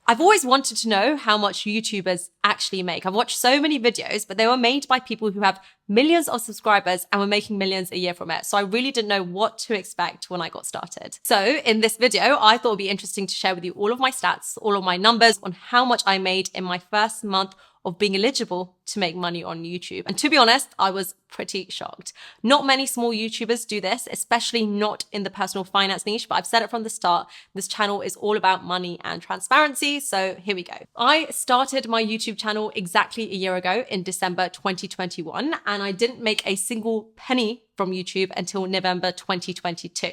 I've always wanted to know how much YouTubers actually make. I've watched so many videos, but they were made by people who have millions of subscribers and were making millions a year from it. So I really didn't know what to expect when I got started. So in this video, I thought it'd be interesting to share with you all of my stats, all of my numbers on how much I made in my first month of being eligible to make money on YouTube. And to be honest, I was pretty shocked. Not many small YouTubers do this, especially not in the personal finance niche, but I've said it from the start, this channel is all about money and transparency. So here we go. I started my YouTube channel exactly a year ago in December 2021, and I didn't make a single penny from YouTube until November 2022.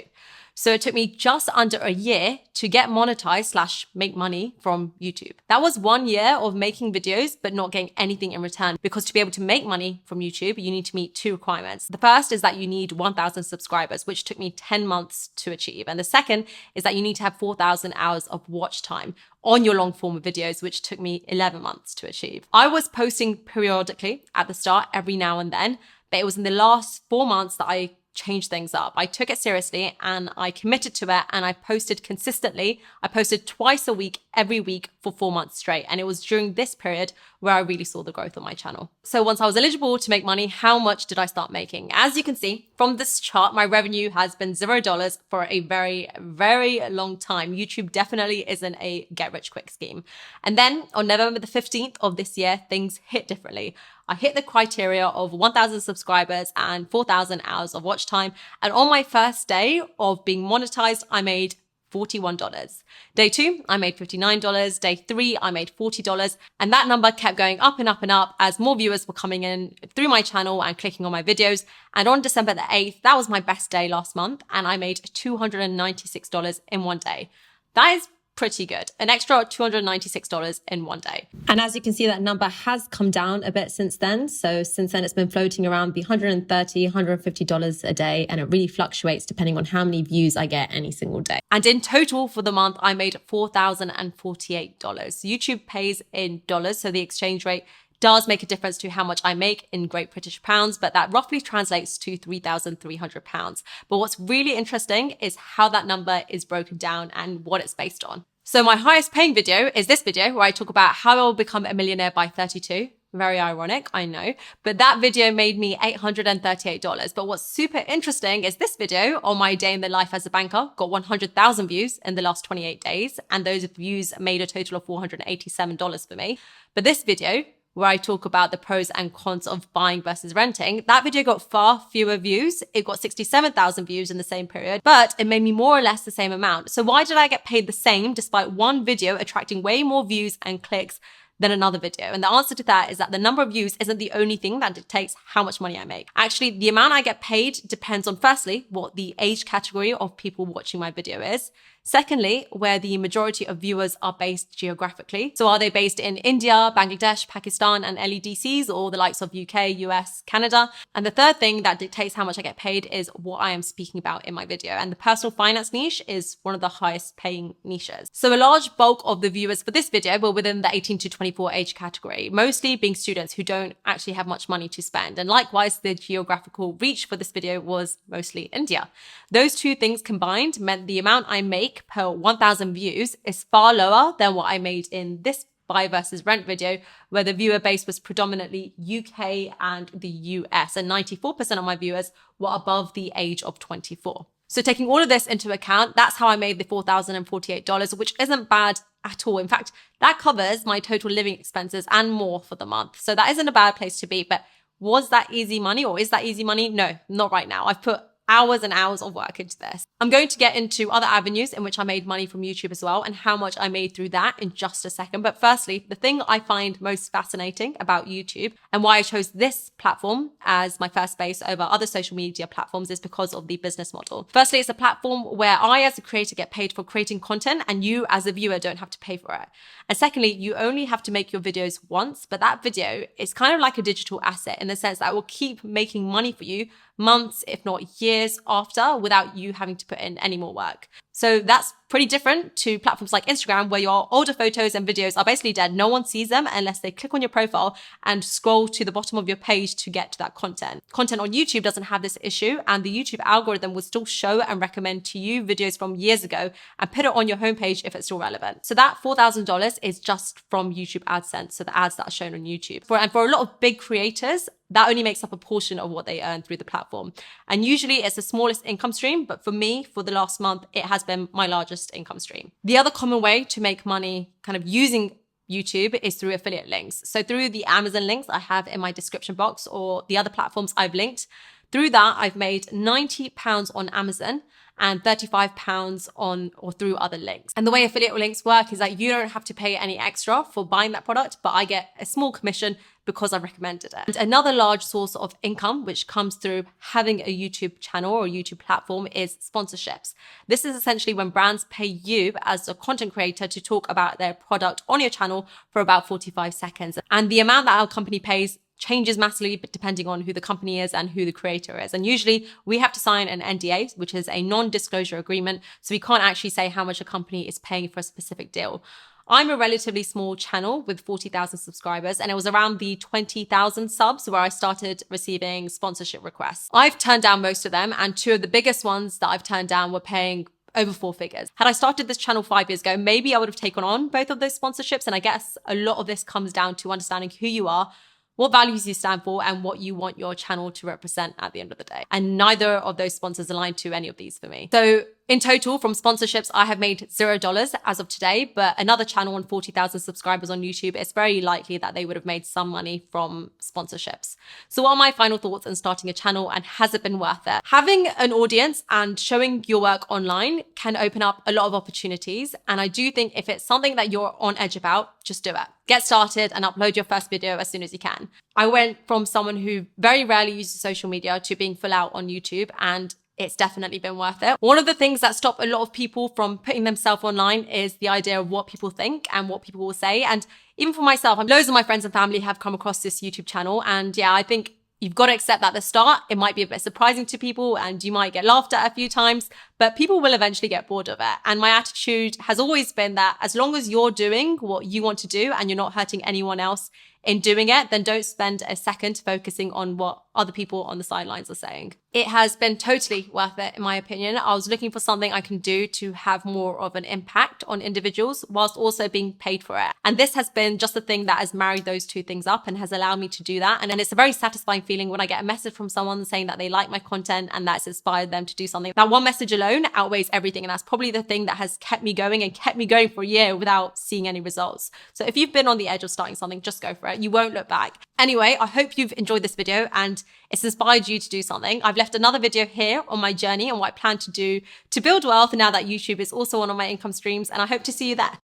So it took me just under a year to get monetized / make money from YouTube. That was 1 year of making videos, but not getting anything in return, because to be able to make money from YouTube, you need to meet 2 requirements. The first is that you need 1,000 subscribers, which took me 10 months to achieve. And the second is that you need to have 4,000 hours of watch time on your long form videos, which took me 11 months to achieve. I was posting periodically at the start, every now and then, but it was in the last 4 months that I changed things up. I took it seriously and I committed to it, and I posted consistently. I posted twice a week, every week for 4 months straight. And it was during this period where I really saw the growth on my channel. So once I was eligible to make money, how much did I start making? As you can see from this chart, my revenue has been $0 for a very, very long time. YouTube definitely isn't a get rich quick scheme. And then on November the 15th of this year, things hit differently. I hit the criteria of 1,000 subscribers and 4,000 hours of watch time. And on my first day of being monetized, I made $41. Day 2, I made $59. Day 3, I made $40. And that number kept going up and up and up as more viewers were coming in through my channel and clicking on my videos. And on December the 8th, that was my best day last month, and I made $296 in 1 day. That is pretty good. An extra $296 in 1 day. And as you can see, that number has come down a bit since then. So since then, it's been floating around the $130, $150 a day. And it really fluctuates depending on how many views I get any single day. And in total for the month, I made $4,048. YouTube pays in dollars, so the exchange rate does make a difference to how much I make in Great British pounds, but that roughly translates to £3,300. But what's really interesting is how that number is broken down and what it's based on. So my highest paying video is this video where I talk about how I will become a millionaire by 32. Very ironic, I know. But that video made me $838. But what's super interesting is this video on my day in the life as a banker got 100,000 views in the last 28 days. And those views made a total of $487 for me. But this video, where I talk about the pros and cons of buying versus renting, that video got far fewer views. It got 67,000 views in the same period, but it made me more or less the same amount. So why did I get paid the same despite one video attracting way more views and clicks than another video? And the answer to that is that the number of views isn't the only thing that dictates how much money I make. Actually, the amount I get paid depends on, firstly, what the age category of people watching my video is. Secondly, where the majority of viewers are based geographically. So are they based in India, Bangladesh, Pakistan, and LEDCs, or the likes of UK, US, Canada? And the third thing that dictates how much I get paid is what I am speaking about in my video. And the personal finance niche is one of the highest paying niches. So a large bulk of the viewers for this video were within the 18 to 24 age category, mostly being students who don't actually have much money to spend. And likewise, the geographical reach for this video was mostly India. Those two things combined meant the amount I make per 1,000 views is far lower than what I made in this buy versus rent video, where the viewer base was predominantly UK and the US, and 94% of my viewers were above the age of 24. So taking all of this into account, that's how I made the $4,048, which isn't bad at all. In fact, that covers my total living expenses and more for the month. So that isn't a bad place to be. But was that easy money, or is that easy money? No, not right now. I've put hours and hours of work into this. I'm going to get into other avenues in which I made money from YouTube as well, and how much I made through that in just a second. But firstly, the thing I find most fascinating about YouTube and why I chose this platform as my first base over other social media platforms is because of the business model. Firstly, it's a platform where I as a creator get paid for creating content, and you as a viewer don't have to pay for it. And secondly, you only have to make your videos once, but that video is kind of like a digital asset in the sense that it will keep making money for you months, if not years after, without you having to put in any more work. So that's pretty different to platforms like Instagram, where your older photos and videos are basically dead. No one sees them unless they click on your profile and scroll to the bottom of your page to get to that content. Content on YouTube doesn't have this issue, and the YouTube algorithm will still show and recommend to you videos from years ago and put it on your homepage if it's still relevant. So that $4,000 is just from YouTube AdSense, so the ads that are shown on YouTube. And for a lot of big creators, that only makes up a portion of what they earn through the platform. And usually it's the smallest income stream, but for me, for the last month, it has been my largest income stream. The other common way to make money kind of using YouTube is through affiliate links. So through the Amazon links I have in my description box, or the other platforms I've linked, through that I've made £90 on Amazon and £35 on or through other links. And the way affiliate links work is that you don't have to pay any extra for buying that product, but I get a small commission because I recommended it. And another large source of income, which comes through having a YouTube channel or YouTube platform, is sponsorships. This is essentially when brands pay you as a content creator to talk about their product on your channel for about 45 seconds. And the amount that our company pays changes massively, but depending on who the company is and who the creator is. And usually we have to sign an NDA, which is a non-disclosure agreement. So we can't actually say how much a company is paying for a specific deal. I'm a relatively small channel with 40,000 subscribers, and it was around the 20,000 subs where I started receiving sponsorship requests. I've turned down most of them, and two of the biggest ones that I've turned down were paying over 4 figures. Had I started this channel 5 years ago, maybe I would have taken on both of those sponsorships. And I guess a lot of this comes down to understanding who you are, what values you stand for, and what you want your channel to represent at the end of the day. And neither of those sponsors align to any of these for me. So in total, from sponsorships, I have made $0 as of today, but another channel on 40,000 subscribers on YouTube, it's very likely that they would have made some money from sponsorships. So what are my final thoughts on starting a channel, and has it been worth it? Having an audience and showing your work online can open up a lot of opportunities. And I do think if it's something that you're on edge about, just do it. Get started and upload your first video as soon as you can. I went from someone who very rarely uses social media to being full out on YouTube, and it's definitely been worth it. One of the things that stop a lot of people from putting themselves online is the idea of what people think and what people will say. And even for myself, loads of my friends and family have come across this YouTube channel. And yeah, I think you've got to accept that at the start, it might be a bit surprising to people and you might get laughed at a few times, but people will eventually get bored of it. And my attitude has always been that as long as you're doing what you want to do and you're not hurting anyone else in doing it, then don't spend a second focusing on what other people on the sidelines are saying. It has been totally worth it, in my opinion. I was looking for something I can do to have more of an impact on individuals whilst also being paid for it. And this has been just the thing that has married those two things up and has allowed me to do that. And then it's a very satisfying feeling when I get a message from someone saying that they like my content and that's inspired them to do something. That one message alone outweighs everything. And that's probably the thing that has kept me going and kept me going for a year without seeing any results. So if you've been on the edge of starting something, just go for it. You won't look back. Anyway, I hope you've enjoyed this video and it's inspired you to do something. I've left another video here on my journey and what I plan to do to build wealth now that YouTube is also one of my income streams, and I hope to see you there.